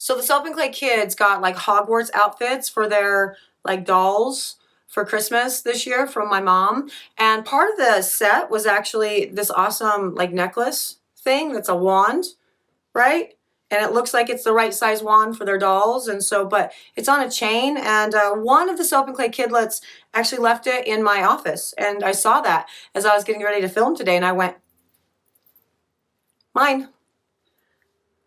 So the Soap and Clay kids got like Hogwarts outfits for their like dolls for Christmas this year from my mom. And part of the set was actually this awesome like necklace thing that's a wand, right? And it looks like it's the right size wand for their dolls. And so, but it's on a chain. And one of the Soap and Clay kidlets actually left it in my office. And I saw that as I was getting ready to film today. And I went, mine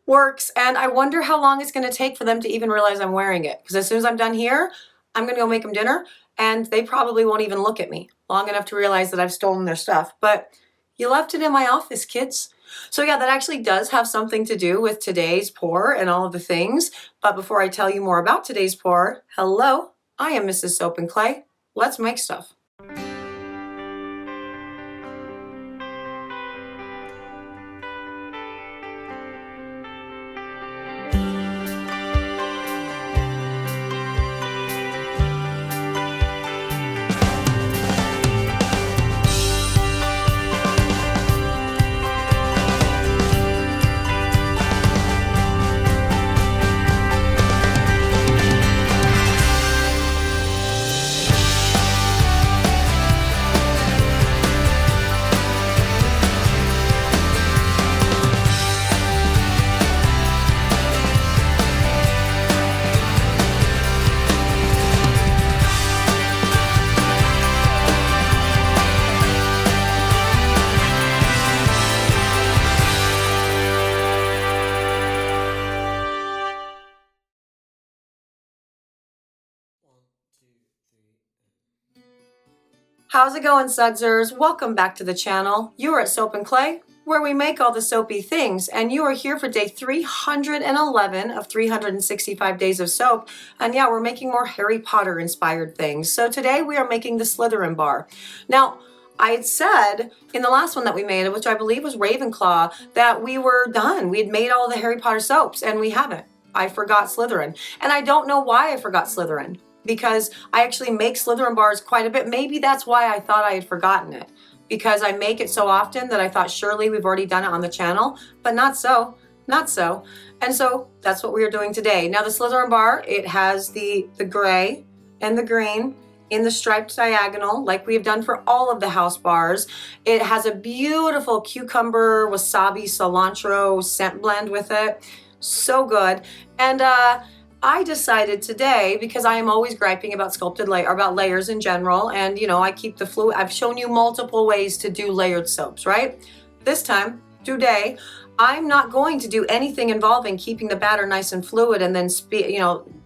works. And I wonder how long it's going to take for them to even realize I'm wearing it. Because as soon as I'm done here, I'm going to go make them dinner. And they probably won't even look at me long enough to realize that I've stolen their stuff. But you left it in my office, kids. So yeah, that actually does have something to do with today's pour and all of the things. But before I tell you more about today's pour, hello, I am Mrs. Soap and Clay. Let's make stuff. How's it going, Sudsers? Welcome back to the channel. You are at Soap and Clay, where we make all the soapy things, and you are here for day 311 of 365 days of soap. And yeah, we're making more Harry Potter inspired things. So today we are making the Slytherin bar. Now, I had said in the last one that we made, which I believe was Ravenclaw, that we were done. We had made all the Harry Potter soaps, and we haven't. I forgot Slytherin. And I don't know why I forgot Slytherin, because I actually make Slytherin bars quite a bit. Maybe that's why I thought I had forgotten it, because I make it so often that I thought surely we've already done it on the channel, but not so, not so. And so that's what we are doing today. Now the Slytherin bar, it has the gray and the green in the striped diagonal, like we've done for all of the house bars. It has a beautiful cucumber, wasabi, cilantro scent blend with it. So good. And I decided today, because I am always griping about about layers in general, and you know, I keep the fluid. I've shown you multiple ways to do layered soaps, right? This time, today, I'm not going to do anything involving keeping the batter nice and fluid and then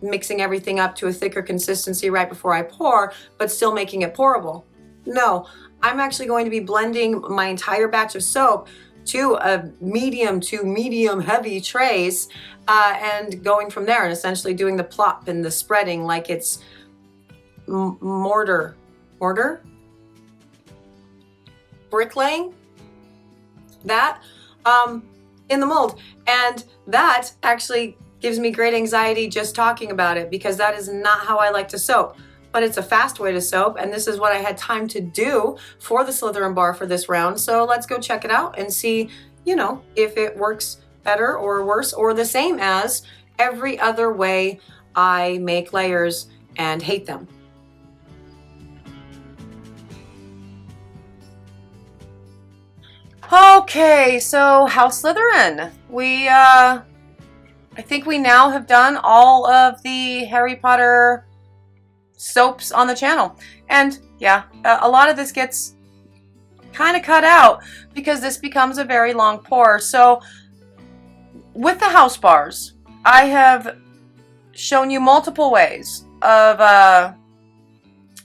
mixing everything up to a thicker consistency right before I pour, but still making it pourable. No, I'm actually going to be blending my entire batch of soap to a medium to medium heavy trace, and going from there and essentially doing the plop and the spreading like it's mortar, bricklaying, that in the mold. And that actually gives me great anxiety just talking about it, because that is not how I like to soap. But it's a fast way to soap, and this is what I had time to do for the Slytherin bar for this round. So let's go check it out and see, you know, if it works better or worse or the same as every other way I make layers and hate them. Okay, so House Slytherin. I think we now have done all of the Harry Potter soaps on the channel. And yeah, a lot of this gets kind of cut out because this becomes a very long pour. So with the house bars, I have shown you multiple ways of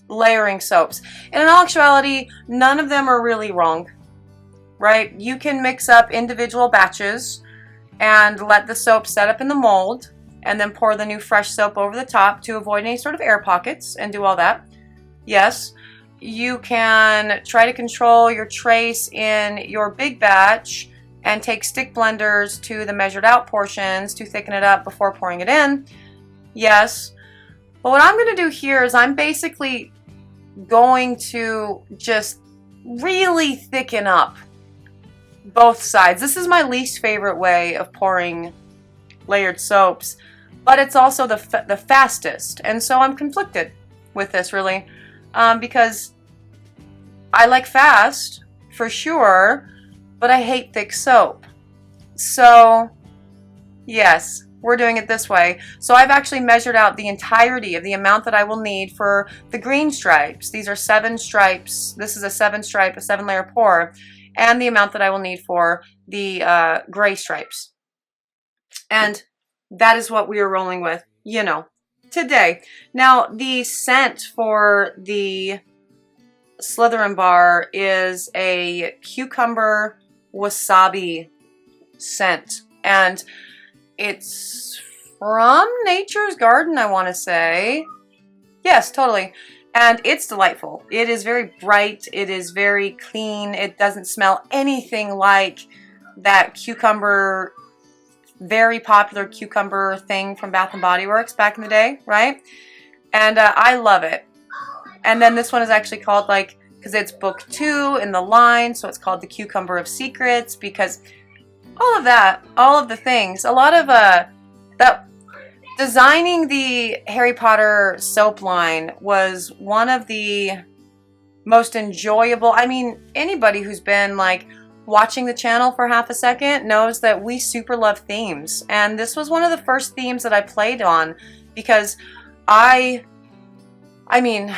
layering soaps. And in all actuality, none of them are really wrong, right? You can mix up individual batches and let the soap set up in the mold, and then pour the new fresh soap over the top to avoid any sort of air pockets and do all that. Yes, you can try to control your trace in your big batch and take stick blenders to the measured out portions to thicken it up before pouring it in. Yes, but what I'm going to do here is I'm basically going to just really thicken up both sides. This is my least favorite way of pouring layered soaps. but it's also the fastest. And so I'm conflicted with this, really, because I like fast for sure, but I hate thick soap. So yes, we're doing it this way. So I've actually measured out the entirety of the amount that I will need for the green stripes. These are 7 stripes. This is a 7-stripe, a 7-layer pour, and the amount that I will need for the gray stripes. And that is what we are rolling with, you know, today. Now, the scent for the Slytherin bar is a cucumber wasabi scent, and it's from Nature's Garden, I want to say. Yes, totally. And it's delightful. It is very bright. It is very clean. It doesn't smell anything like that cucumber, very popular cucumber thing from Bath & Body Works back in the day, right? And I love it. And then this one is actually called, like, because it's book 2 in the line, so it's called The Cucumber of Secrets, because all of that, all of the things, a lot of that designing the Harry Potter soap line was one of the most enjoyable. I mean, anybody who's been like watching the channel for half a second knows that we super love themes, and this was one of the first themes that I played on, because I mean,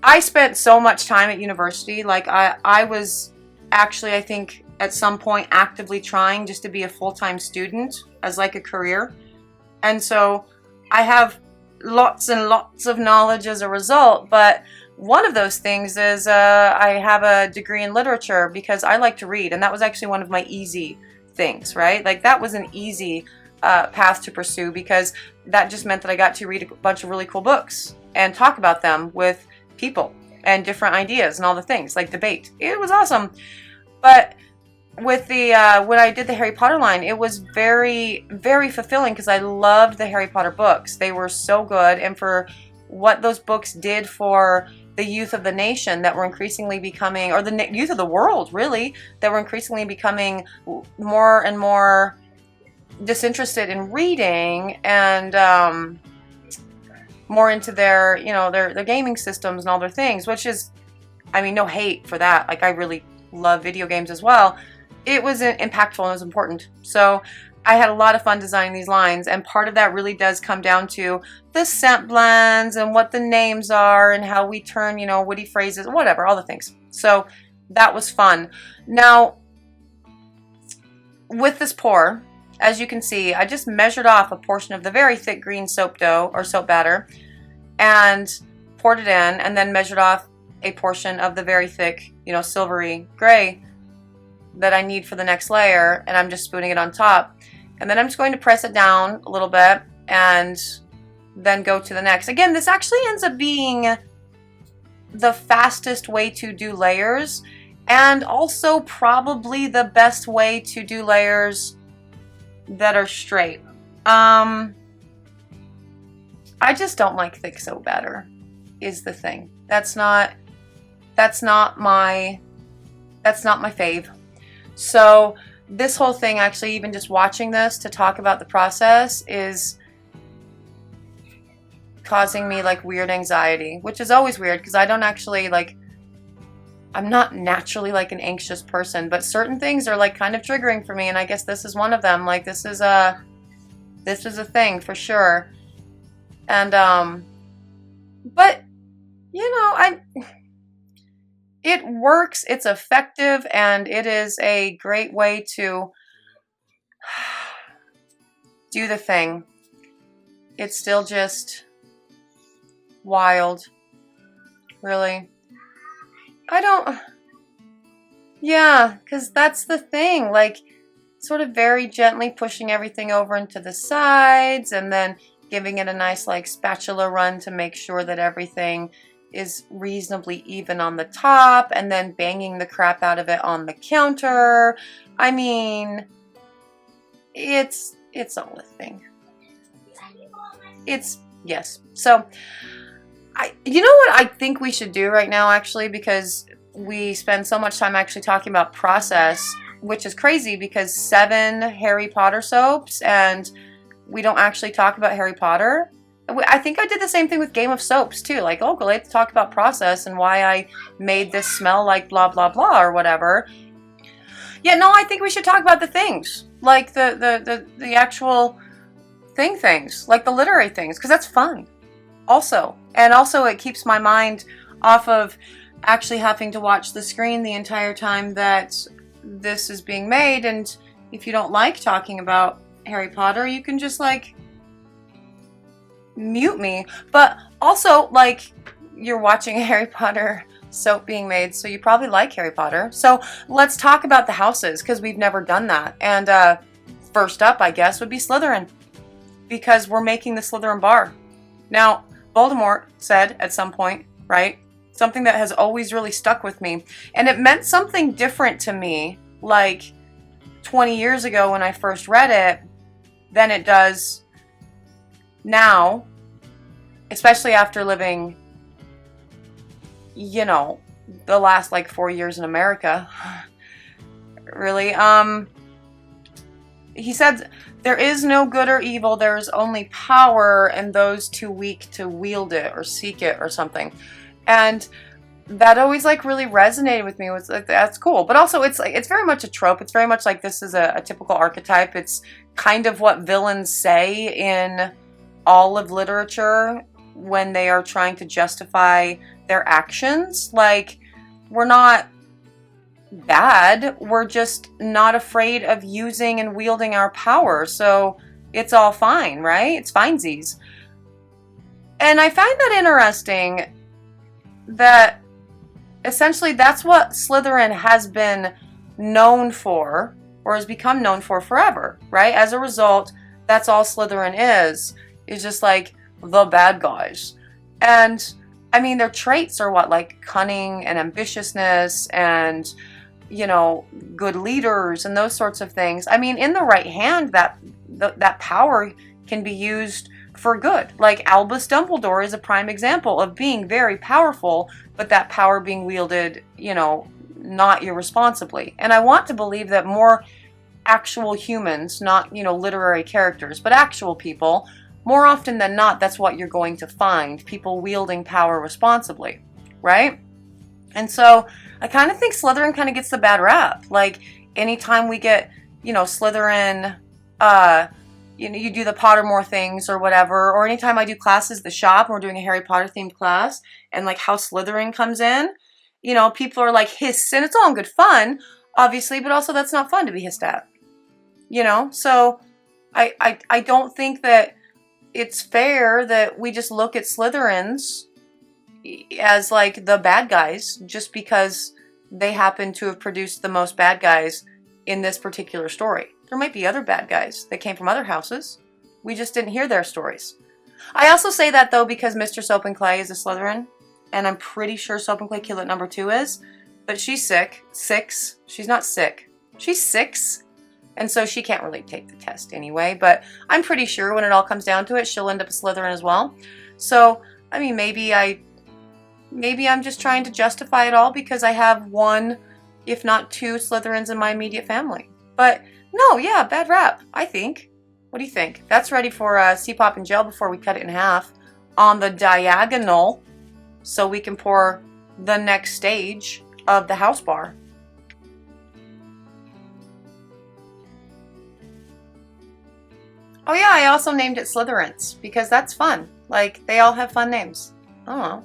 I spent so much time at university. Like I was actually, I think, at some point actively trying just to be a full-time student as like a career. And so I have lots and lots of knowledge as a result, but one of those things is I have a degree in literature because I like to read, and that was actually one of my easy things, right? Like that was an easy path to pursue, because that just meant that I got to read a bunch of really cool books and talk about them with people and different ideas and all the things, like debate. It was awesome. But with the when I did the Harry Potter line, it was very, very fulfilling because I loved the Harry Potter books. They were so good, and for what those books did for the youth of the nation that were increasingly becoming, or the youth of the world, really, that were increasingly becoming more and more disinterested in reading, and more into their, you know, their gaming systems and all their things, which is, I mean, no hate for that. Like, I really love video games as well. It was impactful and it was important. So I had a lot of fun designing these lines, and part of that really does come down to the scent blends and what the names are and how we turn, you know, witty phrases, whatever, all the things. So that was fun. Now, with this pour, as you can see, I just measured off a portion of the very thick green soap dough or soap batter and poured it in, and then measured off a portion of the very thick, you know, silvery gray that I need for the next layer, and I'm just spooning it on top. And then I'm just going to press it down a little bit and then go to the next. Again, this actually ends up being the fastest way to do layers, and also probably the best way to do layers that are straight. I just don't like thick soap batter is the thing. That's not my fave. So this whole thing, actually, even just watching this to talk about the process, is causing me like weird anxiety, which is always weird because I don't actually like, I'm not naturally like an anxious person, but certain things are like kind of triggering for me, and I guess this is one of them. Like this is a thing for sure. And but you know, it works, it's effective, and it is a great way to do the thing. It's still just wild, really. Yeah, because that's the thing, like sort of very gently pushing everything over into the sides, and then giving it a nice like spatula run to make sure that everything is reasonably even on the top, and then banging the crap out of it on the counter. I mean, it's all a thing. Yes. So, you know what I think we should do right now, actually, because we spend so much time actually talking about process, which is crazy because 7 Harry Potter soaps and we don't actually talk about Harry Potter. I think I did the same thing with Game of Soaps too. Like, oh, let's talk about process and why I made this smell like blah, blah, blah, or whatever. Yeah, no, I think we should talk about the things. Like the actual things. Like the literary things. Because that's fun. Also. And also it keeps my mind off of actually having to watch the screen the entire time that this is being made. And if you don't like talking about Harry Potter, you can just like mute me. But also, like, you're watching a Harry Potter soap being made, so you probably like Harry Potter. So let's talk about the houses, because we've never done that. And first up, I guess, would be Slytherin, because we're making the Slytherin bar. Now, Voldemort said at some point, right, something that has always really stuck with me, and it meant something different to me like 20 years ago when I first read it than it does now, especially after living, you know, the last like 4 years in America. Really. He said, there is no good or evil, there is only power, and those too weak to wield it or seek it or something. And that always like really resonated with me. It was like, that's cool. But also it's like, it's very much a trope. It's very much like this is a typical archetype. It's kind of what villains say in all of literature when they are trying to justify their actions. Like, we're not bad, we're just not afraid of using and wielding our power, so it's all fine, right? It's finesies. And I find that interesting that essentially that's what Slytherin has been known for, or has become known for forever, right? As a result, that's all Slytherin is just like the bad guys. And I mean, their traits are what, like cunning and ambitiousness and, you know, good leaders and those sorts of things. I mean, in the right hand, that power can be used for good. Like Albus Dumbledore is a prime example of being very powerful, but that power being wielded, you know, not irresponsibly. And I want to believe that more actual humans, not, you know, literary characters, but actual people, more often than not, that's what you're going to find. People wielding power responsibly, right? And so I kind of think Slytherin kind of gets the bad rap. Like, anytime we get, you know, Slytherin, you know, you do the Pottermore things or whatever, or anytime I do classes, the shop, and we're doing a Harry Potter themed class, and like how Slytherin comes in, you know, people are like hiss, and it's all in good fun, obviously, but also that's not fun to be hissed at, you know? So I don't think that it's fair that we just look at Slytherins as like the bad guys just because they happen to have produced the most bad guys in this particular story. There might be other bad guys that came from other houses. We just didn't hear their stories. I also say that though because Mr. Soap and Clay is a Slytherin, and I'm pretty sure Soap and Clay Killet number 2 is, but she's sick. 6. She's not sick. She's 6. And so she can't really take the test anyway, but I'm pretty sure when it all comes down to it, she'll end up a Slytherin as well. So, I mean, maybe I'm just trying to justify it all because I have 1, if not 2 Slytherins in my immediate family. But no, yeah, bad rap, I think. What do you think? That's ready for C-Pop and gel before we cut it in half on the diagonal so we can pour the next stage of the house bar. Oh yeah, I also named it Slytherinse because that's fun. Like, they all have fun names. I don't know.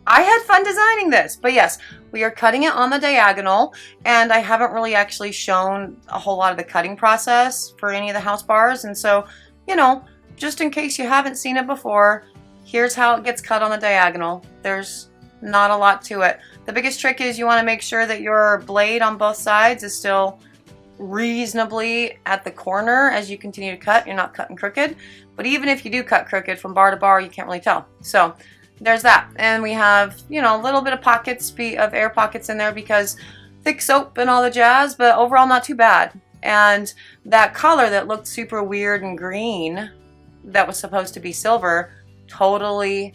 I had fun designing this, but yes, we are cutting it on the diagonal, and I haven't really actually shown a whole lot of the cutting process for any of the house bars, and so, you know, just in case you haven't seen it before, here's how it gets cut on the diagonal. There's not a lot to it. The biggest trick is you want to make sure that your blade on both sides is still reasonably at the corner as you continue to cut. You're not cutting crooked, but even if you do cut crooked from bar to bar, you can't really tell. So there's that. And we have, you know, a little bit of pockets, of air pockets in there because thick soap and all the jazz, but overall not too bad. And that color that looked super weird and green that was supposed to be silver totally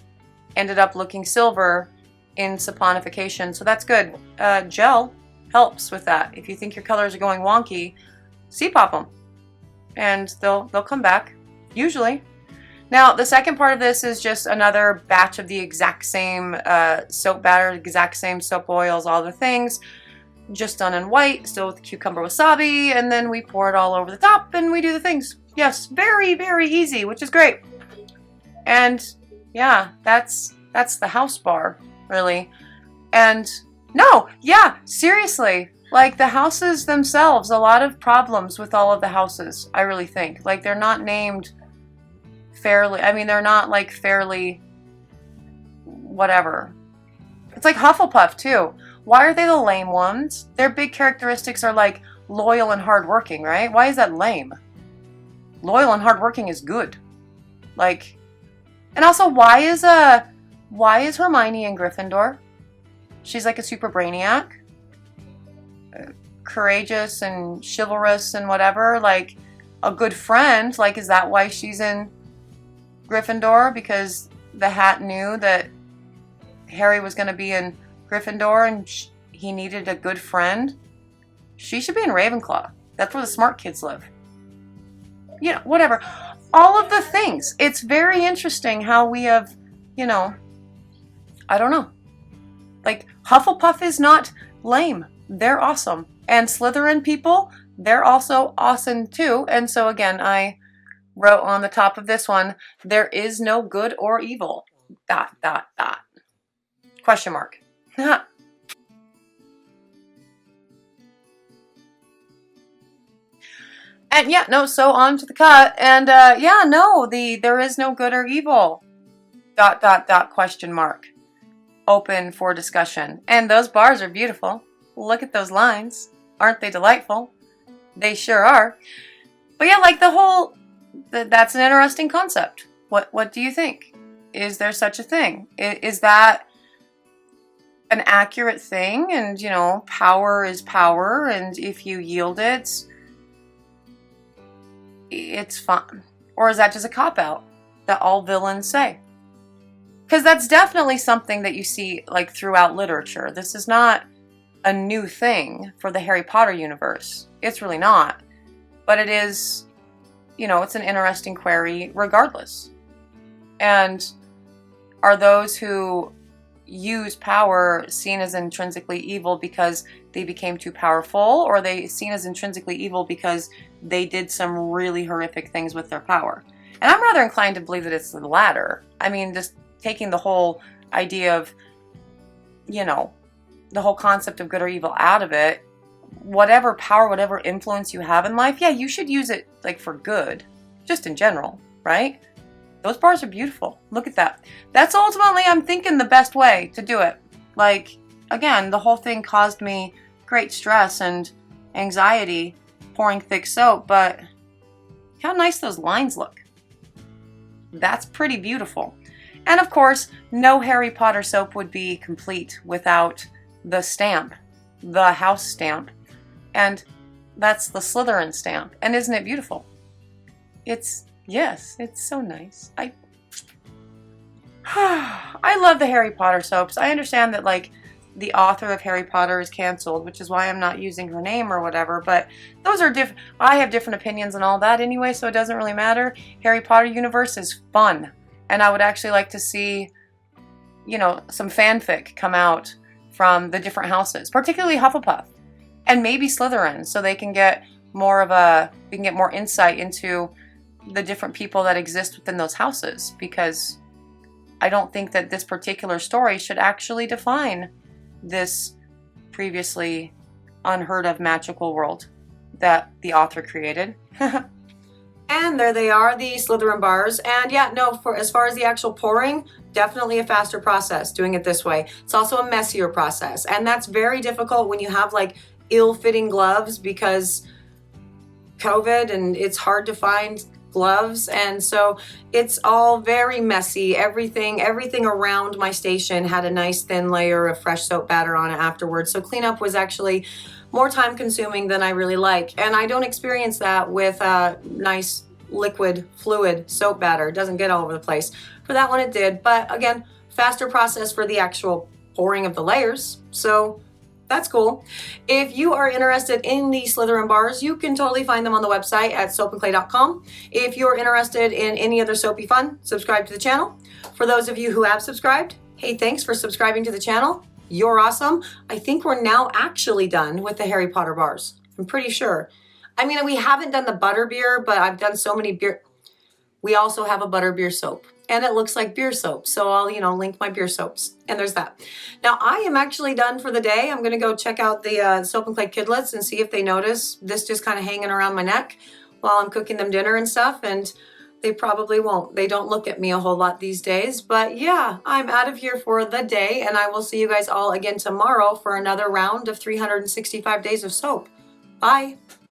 ended up looking silver in saponification, so that's good. Gel helps with that. If you think your colors are going wonky, C-pop them, and they'll come back. usually. Now, the second part of this is just another batch of the exact same soap batter, exact same soap oils, all the things, just done in white, still with cucumber wasabi, and then we pour it all over the top and we do the things. Yes, very, very easy, which is great. And yeah, that's the house bar, really. And no, yeah, seriously, like the houses themselves, a lot of problems with all of the houses, I really think. Like they're not named fairly. I mean, they're not like fairly whatever. It's like Hufflepuff too. Why are they the lame ones? Their big characteristics are like loyal and hardworking, right? Why is that lame? Loyal and hardworking is good. Like, and also why is Hermione in Gryffindor? She's like a super brainiac, courageous and chivalrous and whatever, like a good friend. Like, is that why she's in Gryffindor? Because the hat knew that Harry was going to be in Gryffindor and he needed a good friend? She should be in Ravenclaw. That's where the smart kids live. You know, whatever. All of the things. It's very interesting how we have, you know, I don't know. Like, Hufflepuff is not lame. They're awesome. And Slytherin people, they're also awesome too. And so again, I wrote on the top of this one, there is no good or evil. ... Question mark. And yeah, no, so on to the cut. And yeah, no, there is no good or evil. ... Question mark. Open for discussion. And those bars are beautiful. Look at those lines. Aren't they delightful? They sure are. But yeah, like the whole, that's an interesting concept. What do you think? Is there such a thing? Is that an accurate thing? And, you know, power is power, and if you yield it, it's fun. Or is that just a cop-out that all villains say? Because that's definitely something that you see like throughout literature. This is not a new thing for the Harry Potter universe. It's really not. But it is, you know, it's an interesting query regardless. And are those who use power seen as intrinsically evil because they became too powerful, or are they seen as intrinsically evil because they did some really horrific things with their power? And I'm rather inclined to believe that it's the latter. I mean, just taking the whole idea of, you know, the whole concept of good or evil out of it, whatever power, whatever influence you have in life, yeah, you should use it like for good, just in general, right? Those bars are beautiful. Look at that. That's ultimately, I'm thinking, the best way to do it. Like, again, the whole thing caused me great stress and anxiety pouring thick soap, but how nice those lines look. That's pretty beautiful. And of course, no Harry Potter soap would be complete without the stamp, the house stamp. And that's the Slytherin stamp. And isn't it beautiful? Yes, it's so nice. I love the Harry Potter soaps. I understand that, like, the author of Harry Potter is canceled, which is why I'm not using her name or whatever, but those are different. I have different opinions and all that anyway, so it doesn't really matter. Harry Potter universe is fun. And I would actually like to see, you know, some fanfic come out from the different houses, particularly Hufflepuff, and maybe Slytherin, so they can get more of we can get more insight into the different people that exist within those houses, because I don't think that this particular story should actually define this previously unheard of magical world that the author created. And there they are, the Slytherin bars. And yeah, no, for as far as the actual pouring, definitely a faster process doing it this way. It's also a messier process. And that's very difficult when you have like ill-fitting gloves because COVID and it's hard to find gloves. And so it's all very messy. Everything around my station had a nice thin layer of fresh soap batter on it afterwards. So cleanup was actually more time consuming than I really like. And I don't experience that with nice liquid fluid soap batter. It doesn't get all over the place. For that one it did, but again, faster process for the actual pouring of the layers. So That's cool. If you are interested in the Slytherin bars, you can totally find them on the website at soapandclay.com. If you're interested in any other soapy fun, subscribe to the channel. For those of you who have subscribed, hey, thanks for subscribing to the channel. You're awesome. I think we're now actually done with the Harry Potter bars. I'm pretty sure. I mean, we haven't done the butterbeer, but I've done so many beer. We also have a butterbeer soap, and it looks like beer soap. So I'll, link my beer soaps. And there's that. Now, I am actually done for the day. I'm going to go check out the Soap and Clay kidlets and see if they notice this just kind of hanging around my neck while I'm cooking them dinner and stuff. And they probably won't. They don't look at me a whole lot these days. But yeah, I'm out of here for the day. And I will see you guys all again tomorrow for another round of 365 days of soap. Bye.